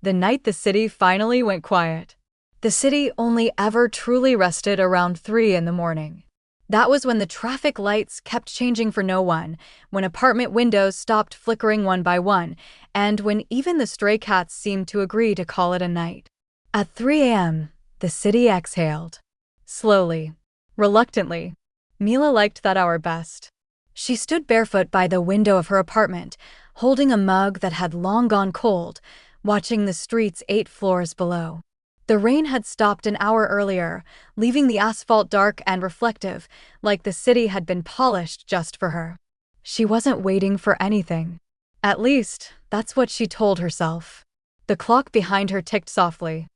The night the city finally went quiet. The city only ever truly rested around 3 in the morning. That was when the traffic lights kept changing for no one, when apartment windows stopped flickering one by one, and when even the stray cats seemed to agree to call it a night. At 3 a.m., the city exhaled. Slowly. Reluctantly. Mila liked that hour best. She stood barefoot by the window of her apartment, holding a mug that had long gone cold, watching the streets 8 floors below. The rain had stopped an hour earlier, leaving the asphalt dark and reflective, like the city had been polished just for her. She wasn't waiting for anything. At least, that's what she told herself. The clock behind her ticked softly.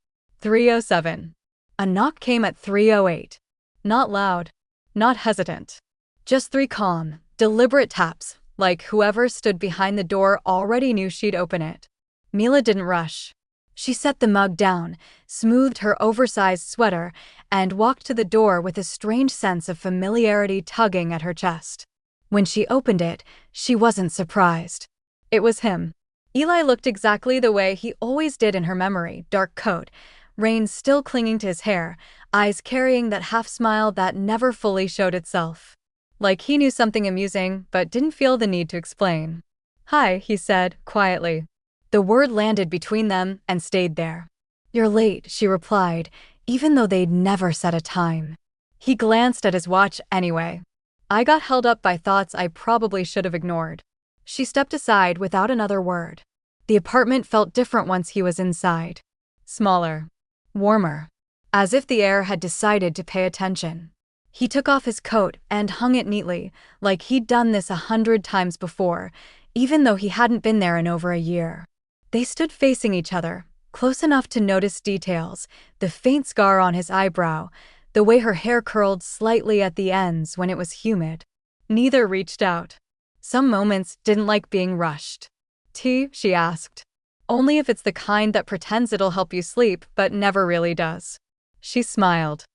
3:07. A knock came at 3:08. Not loud. Not hesitant. Just 3 calm, deliberate taps, like whoever stood behind the door already knew she'd open it. Mila didn't rush. She set the mug down, smoothed her oversized sweater, and walked to the door with a strange sense of familiarity tugging at her chest. When she opened it, she wasn't surprised. It was him. Eli looked exactly the way he always did in her memory, dark coat, rain still clinging to his hair, eyes carrying that half-smile that never fully showed itself. Like he knew something amusing, but didn't feel the need to explain. "Hi," he said, quietly. The word landed between them and stayed there. "You're late," she replied, even though they'd never set a time. He glanced at his watch anyway. "I got held up by thoughts I probably should have ignored." She stepped aside without another word. The apartment felt different once he was inside. Smaller. Warmer. As if the air had decided to pay attention. He took off his coat and hung it neatly, like he'd done this 100 times before, even though he hadn't been there in over a year. They stood facing each other, close enough to notice details, the faint scar on his eyebrow, the way her hair curled slightly at the ends when it was humid. Neither reached out. Some moments didn't like being rushed. "Tea?" she asked. "Only if it's the kind that pretends it'll help you sleep but never really does." She smiled.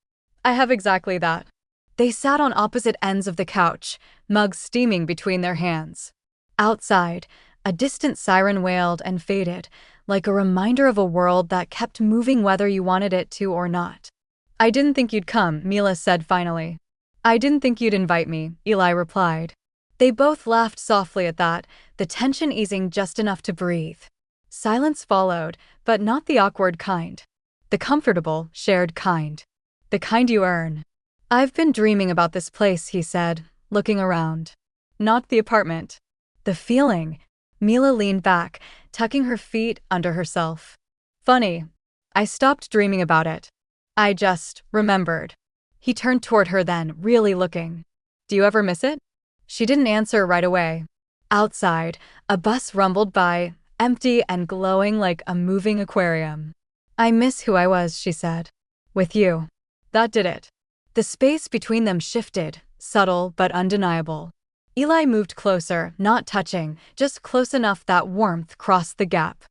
"I have exactly that." They sat on opposite ends of the couch, mugs steaming between their hands. Outside, a distant siren wailed and faded, like a reminder of a world that kept moving whether you wanted it to or not. "I didn't think you'd come," Mila said finally. "I didn't think you'd invite me," Eli replied. They both laughed softly at that, the tension easing just enough to breathe. Silence followed, but not the awkward kind. The comfortable, shared kind. The kind you earn. "I've been dreaming about this place," he said, looking around. "Not the apartment. The feeling." Mila leaned back, tucking her feet under herself. "Funny. I stopped dreaming about it. I just remembered." He turned toward her then, really looking. "Do you ever miss it?" She didn't answer right away. Outside, a bus rumbled by, empty and glowing like a moving aquarium. "I miss who I was," she said. "With you." That did it. The space between them shifted, subtle but undeniable. Eli moved closer, not touching, just close enough that warmth crossed the gap.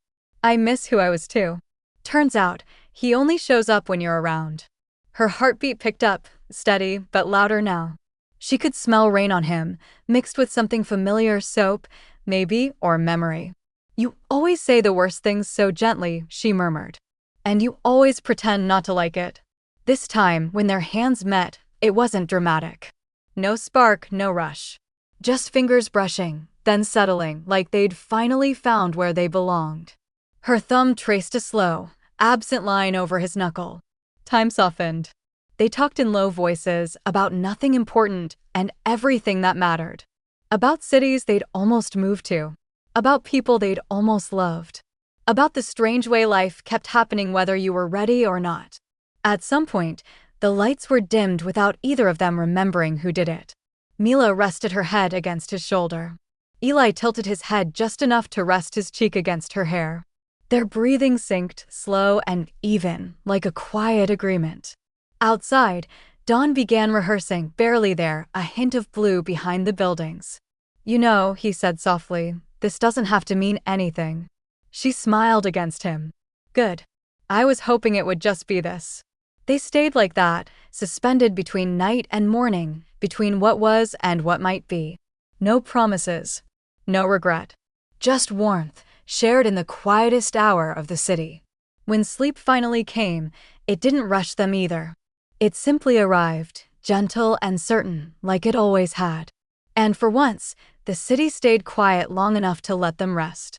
"I miss who I was too. Turns out, he only shows up when you're around." Her heartbeat picked up, steady but louder now. She could smell rain on him, mixed with something familiar, soap, maybe, or memory. "You always say the worst things so gently," she murmured. "And you always pretend not to like it." This time, when their hands met, it wasn't dramatic. No spark, no rush. Just fingers brushing, then settling, like they'd finally found where they belonged. Her thumb traced a slow, absent line over his knuckle. Time softened. They talked in low voices about nothing important and everything that mattered. About cities they'd almost moved to. About people they'd almost loved. About the strange way life kept happening whether you were ready or not. At some point, the lights were dimmed without either of them remembering who did it. Mila rested her head against his shoulder. Eli tilted his head just enough to rest his cheek against her hair. Their breathing synced, slow and even, like a quiet agreement. Outside, Dawn began rehearsing, barely there, a hint of blue behind the buildings. "You know," he said softly, "this doesn't have to mean anything." She smiled against him. "Good. I was hoping it would just be this." They stayed like that, suspended between night and morning, between what was and what might be. No promises. No regret. Just warmth, shared in the quietest hour of the city. When sleep finally came, it didn't rush them either. It simply arrived, gentle and certain, like it always had. And for once, the city stayed quiet long enough to let them rest.